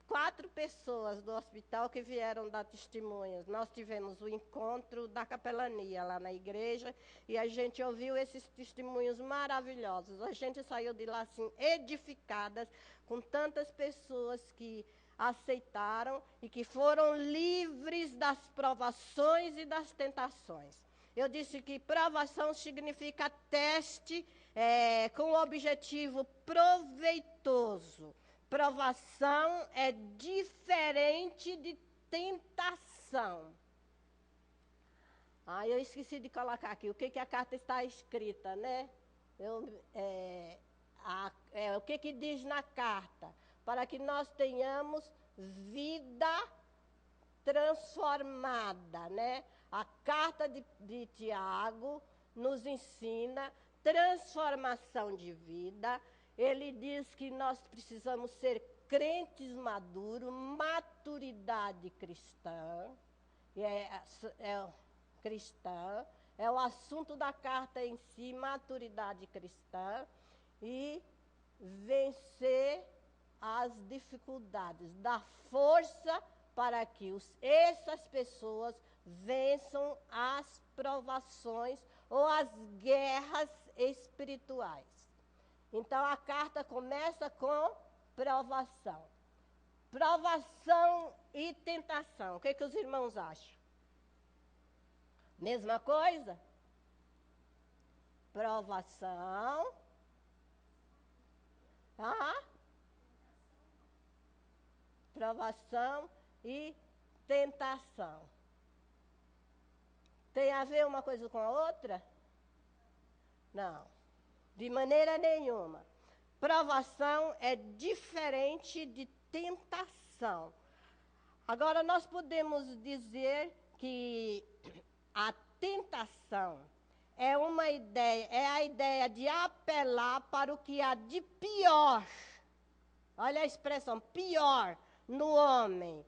4 pessoas do hospital que vieram dar testemunhas. Nós tivemos o encontro da capelania lá na igreja e a gente ouviu esses testemunhos maravilhosos. A gente saiu de lá assim edificadas com tantas pessoas que aceitaram e que foram livres das provações e das tentações. Eu disse que provação significa teste com objetivo proveitoso. Provação é diferente de tentação. Eu esqueci de colocar aqui o que a carta está escrita, né? O que diz na carta? Para que nós tenhamos vida transformada, né? A carta de Tiago nos ensina transformação de vida. Ele diz que nós precisamos ser crentes maduros, maturidade cristã. Cristã. É o assunto da carta em si, maturidade cristã. E vencer as dificuldades, dar força para que essas pessoas vençam as provações ou as guerras espirituais. Então, a carta começa com provação. Provação e tentação. O que os irmãos acham? Mesma coisa? Provação. Provação e tentação. Tem a ver uma coisa com a outra? Não. De maneira nenhuma. Provação é diferente de tentação. Agora, nós podemos dizer que a tentação é a ideia de apelar para o que há de pior. Olha a expressão, pior no homem,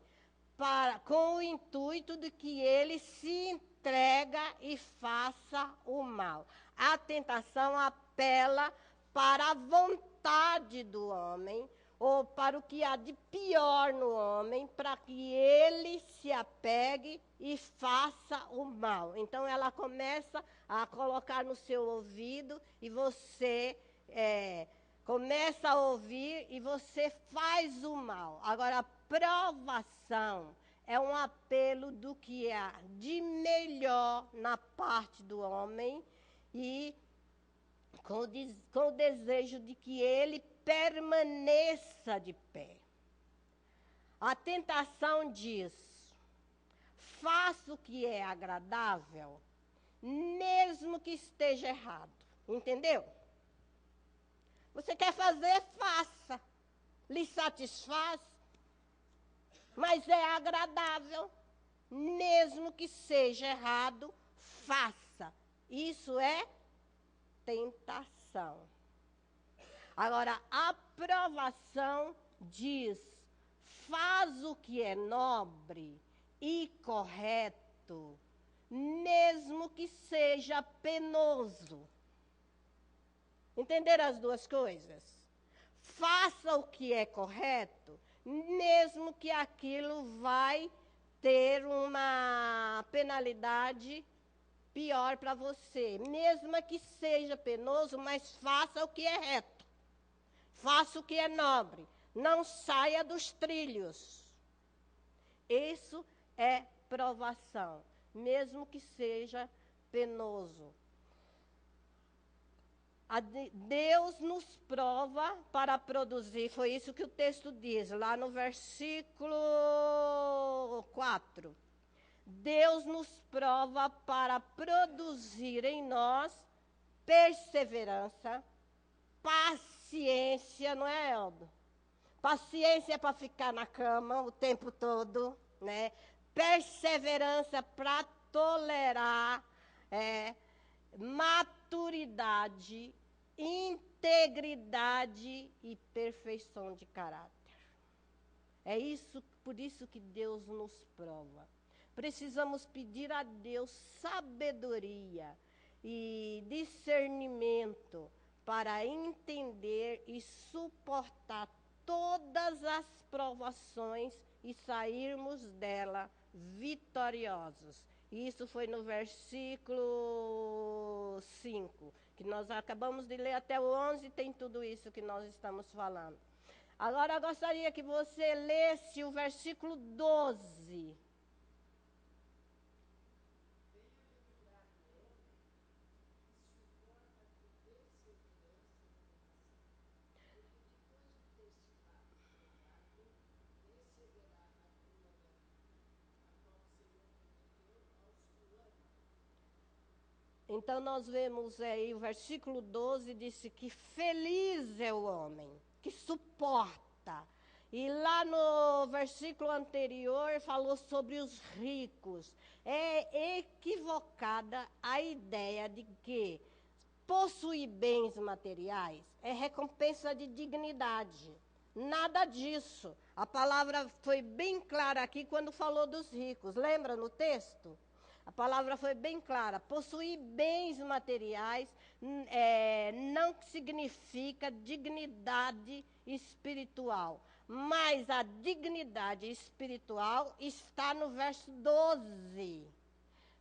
com o intuito de que ele se entrega e faça o mal. A tentação apela para a vontade do homem, ou para o que há de pior no homem, para que ele se apegue e faça o mal. Então, ela começa a colocar no seu ouvido e você começa a ouvir e você faz o mal. Agora, a provação é um apelo do que há de melhor na parte do homem e com o desejo de que ele permaneça de pé. A tentação diz: faça o que é agradável, mesmo que esteja errado. Entendeu? Você quer fazer, faça. Lhe satisfaz, mas é agradável, mesmo que seja errado, faça. Isso é tentação. Agora, a provação diz: faz o que é nobre e correto, mesmo que seja penoso. Entenderam as duas coisas? Faça o que é correto, mesmo que aquilo vai ter uma penalidade pior para você. Mesmo que seja penoso, mas faça o que é reto. Faça o que é nobre. Não saia dos trilhos. Isso é provação, mesmo que seja penoso. Deus nos prova para produzir, foi isso que o texto diz, lá no versículo 4. Deus nos prova para produzir em nós perseverança, paciência, não é, Eldo? Paciência para ficar na cama o tempo todo, né? Perseverança para tolerar maturidade, integridade e perfeição de caráter. É isso, por isso que Deus nos prova. Precisamos pedir a Deus sabedoria e discernimento para entender e suportar todas as provações e sairmos dela vitoriosos. Isso foi no versículo 5, que nós acabamos de ler até o 11, tem tudo isso que nós estamos falando. Agora eu gostaria que você lesse o versículo 12. Então nós vemos aí o versículo 12 disse que feliz é o homem que suporta. E lá no versículo anterior falou sobre os ricos. É equivocada a ideia de que possuir bens materiais é recompensa de dignidade. Nada disso. A palavra foi bem clara aqui quando falou dos ricos. Lembra no texto? A palavra foi bem clara. Possuir bens materiais não significa dignidade espiritual. Mas a dignidade espiritual está no verso 12.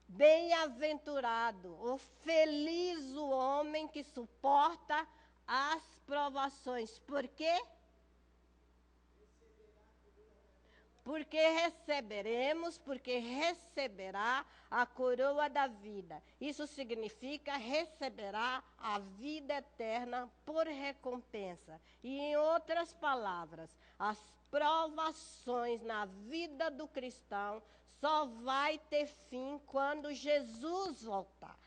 Bem-aventurado, ou feliz o homem que suporta as provações. Por quê? Porque receberá a coroa da vida. Isso significa receberá a vida eterna por recompensa. E em outras palavras, as provações na vida do cristão só vai ter fim quando Jesus voltar.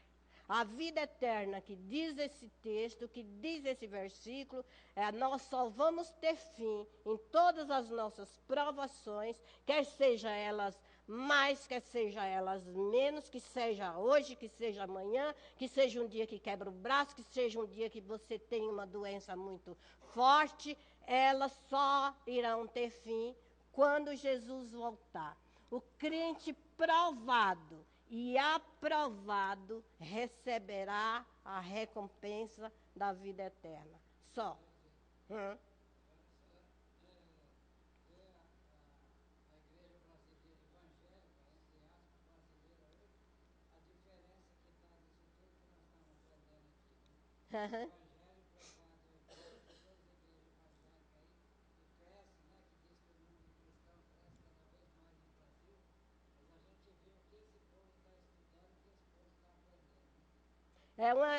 A vida eterna que diz esse texto, que diz esse versículo, nós só vamos ter fim em todas as nossas provações, quer seja elas mais, quer seja elas menos, que seja hoje, que seja amanhã, que seja um dia que quebra o braço, que seja um dia que você tem uma doença muito forte, elas só irão ter fim quando Jesus voltar. O crente provado e aprovado receberá a recompensa da vida eterna. Só.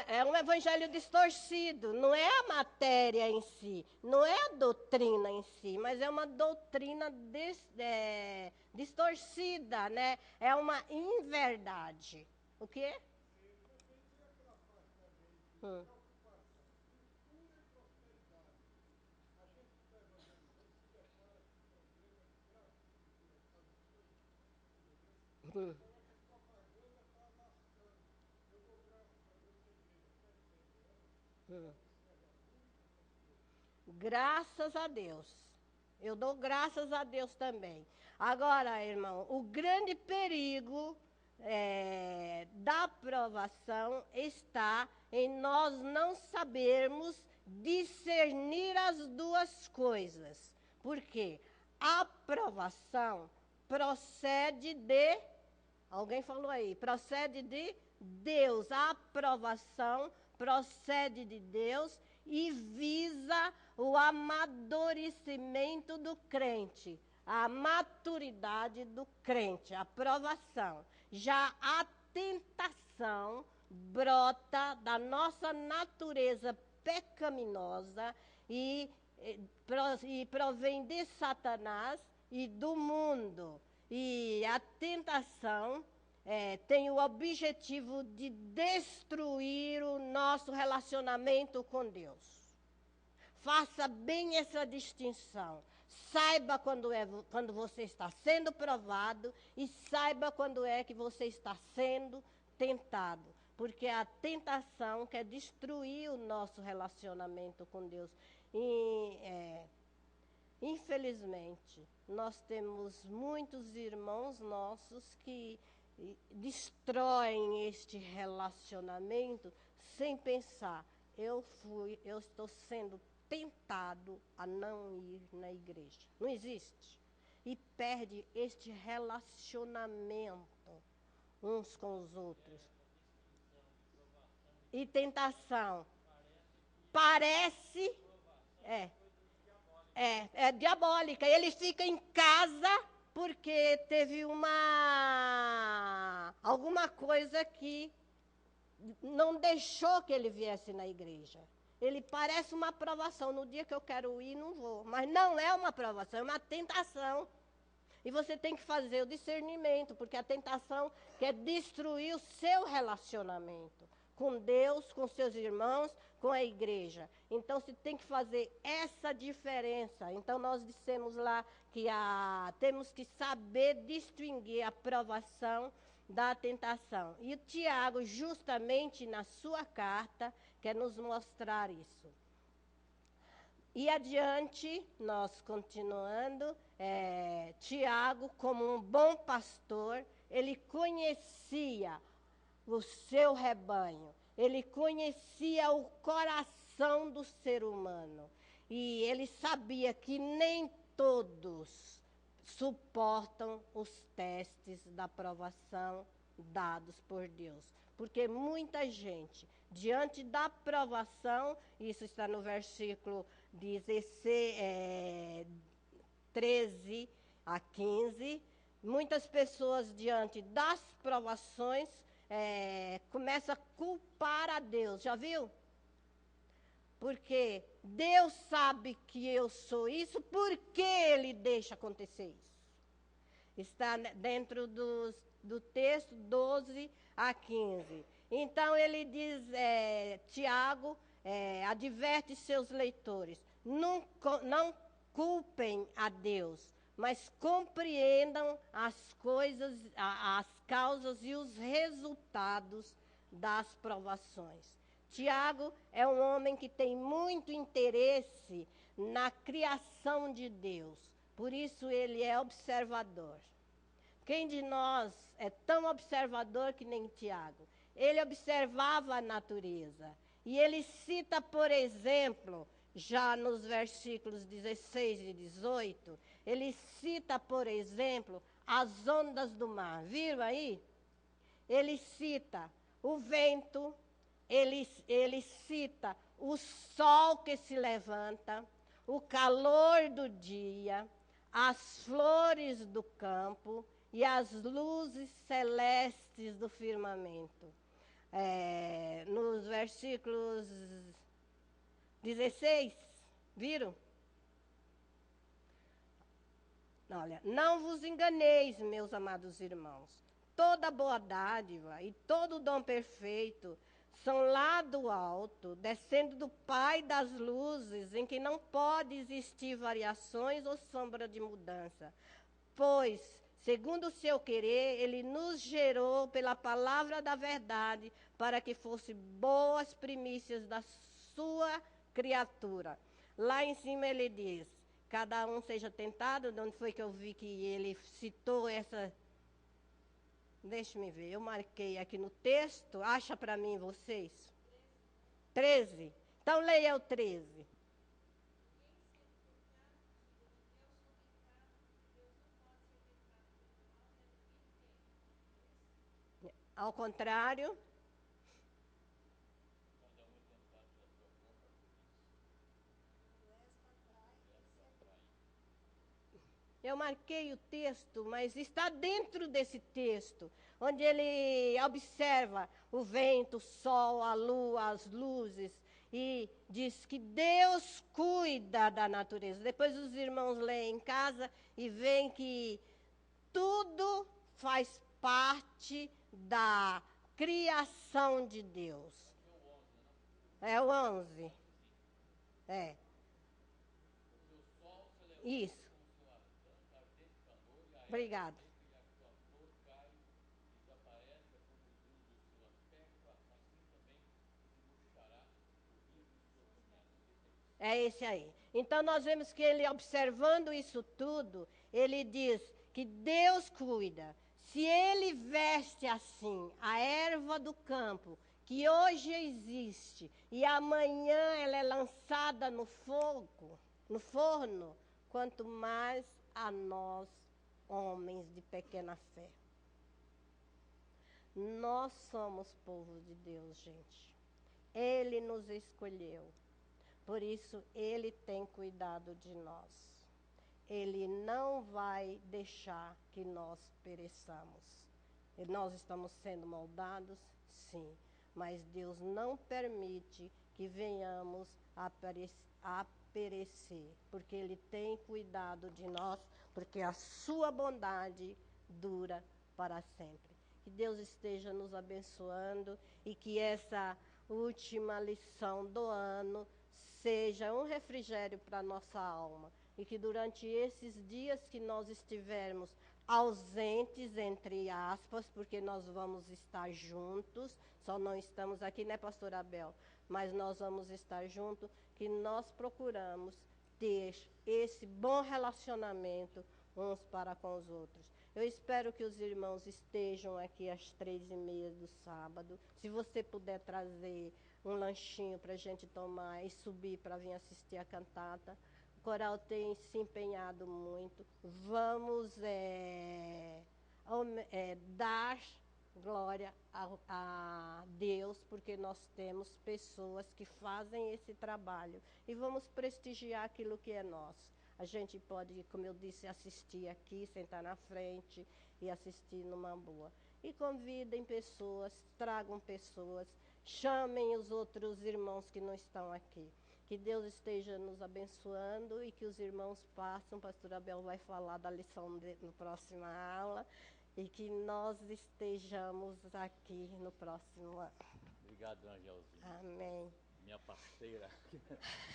É um evangelho distorcido, não é a matéria em si, não é a doutrina em si, mas é uma doutrina distorcida, né? É uma inverdade. O quê? Hum. Hum. Hum. Graças a Deus. Eu dou graças a Deus também. Agora, irmão, o grande perigo da provação está em nós não sabermos discernir as duas coisas. Por quê? A provação procede de... Alguém falou aí, procede de Deus. A aprovação procede de Deus e visa o amadurecimento do crente, a maturidade do crente, a aprovação. Já a tentação brota da nossa natureza pecaminosa e provém de Satanás e do mundo. E a tentação tem o objetivo de destruir o nosso relacionamento com Deus. Faça bem essa distinção. Saiba quando você está sendo provado e saiba quando é que você está sendo tentado. Porque a tentação quer destruir o nosso relacionamento com Deus. E, infelizmente, nós temos muitos irmãos nossos que destroem este relacionamento sem pensar. Eu estou sendo tentado a não ir na igreja. Não existe. E perde este relacionamento uns com os outros. E tentação. Parece. É diabólica. Ele fica em casa porque teve alguma coisa que não deixou que ele viesse na igreja. Ele parece uma aprovação. No dia que eu quero ir, não vou. Mas não é uma aprovação, é uma tentação. E você tem que fazer o discernimento, porque a tentação quer destruir o seu relacionamento com Deus, com seus irmãos, com a igreja. Então, você tem que fazer essa diferença. Então, nós dissemos lá que temos que saber distinguir a aprovação da tentação. E o Tiago, justamente na sua carta, quer nos mostrar isso. E adiante, nós continuando, Tiago, como um bom pastor, ele conhecia o seu rebanho, ele conhecia o coração do ser humano. E ele sabia que nem todos suportam os testes da provação dados por Deus. Porque muita gente, diante da provação, isso está no versículo 13 a 15, muitas pessoas, diante das provações, começam a culpar a Deus. Já viu? Porque Deus sabe que eu sou isso, por que Ele deixa acontecer isso? Está dentro do texto 12 a 15. Então ele diz, Tiago, adverte seus leitores, não culpem a Deus, mas compreendam as coisas, as causas e os resultados das provações. Tiago é um homem que tem muito interesse na criação de Deus, por isso ele é observador. Quem de nós é tão observador que nem Tiago? Ele observava a natureza. E ele cita, por exemplo, já nos versículos 16 e 18, ele cita, por exemplo, as ondas do mar. Viram aí? Ele cita o vento, ele cita o sol que se levanta, o calor do dia, as flores do campo e as luzes celestes do firmamento. Nos versículos 16, viram? Olha, não vos enganeis, meus amados irmãos. Toda boa dádiva e todo dom perfeito são lá do alto, descendo do Pai das luzes, em que não pode existir variações ou sombra de mudança. Pois, segundo o seu querer, ele nos gerou pela palavra da verdade, para que fossem boas primícias da sua criatura. Lá em cima ele diz, cada um seja tentado. De onde foi que eu vi que ele citou essa? Deixa-me ver, eu marquei aqui no texto, acha para mim vocês? 13. Então leia o 13. Ao contrário. Eu marquei o texto, mas está dentro desse texto, onde ele observa o vento, o sol, a lua, as luzes, e diz que Deus cuida da natureza. Depois os irmãos leem em casa e veem que tudo faz parte da criação de Deus. É o 11. Isso. Obrigada. É esse aí. Então nós vemos que ele, observando isso tudo, ele diz que Deus cuida. Se ele veste assim a erva do campo, que hoje existe, e amanhã ela é lançada no fogo, no forno, quanto mais a nós, homens de pequena fé. Nós somos povo de Deus, gente. Ele nos escolheu. Por isso, Ele tem cuidado de nós. Ele não vai deixar que nós pereçamos. E nós estamos sendo moldados? Sim. Mas Deus não permite que venhamos a perecer. Porque Ele tem cuidado de nós, porque a sua bondade dura para sempre. Que Deus esteja nos abençoando e que essa última lição do ano seja um refrigério para a nossa alma. E que durante esses dias que nós estivermos ausentes, entre aspas, porque nós vamos estar juntos, só não estamos aqui, né, pastor Abel? Mas nós vamos estar juntos, que nós procuramos ter esse bom relacionamento uns para com os outros. Eu espero que os irmãos estejam aqui às 3h30 do sábado. Se você puder trazer um lanchinho para a gente tomar e subir para vir assistir a cantata. O coral tem se empenhado muito. Vamos dar glória a Deus, porque nós temos pessoas que fazem esse trabalho. E vamos prestigiar aquilo que é nosso. A gente pode, como eu disse, assistir aqui, sentar na frente e assistir numa boa. E convidem pessoas, tragam pessoas, chamem os outros irmãos que não estão aqui. Que Deus esteja nos abençoando e que os irmãos passem. O pastor Abel vai falar da lição na próxima aula. E que nós estejamos aqui no próximo ano. Obrigado, Angelzinha. Amém. Minha parceira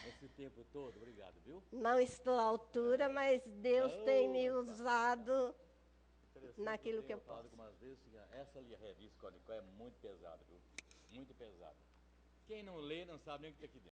esse tempo todo, obrigado, viu? Não estou à altura, mas Deus tem me usado naquilo que eu posso. Algumas vezes, essa ali, a revista Código é muito pesada, viu? Muito pesada. Quem não lê não sabe nem o que tem aqui dentro.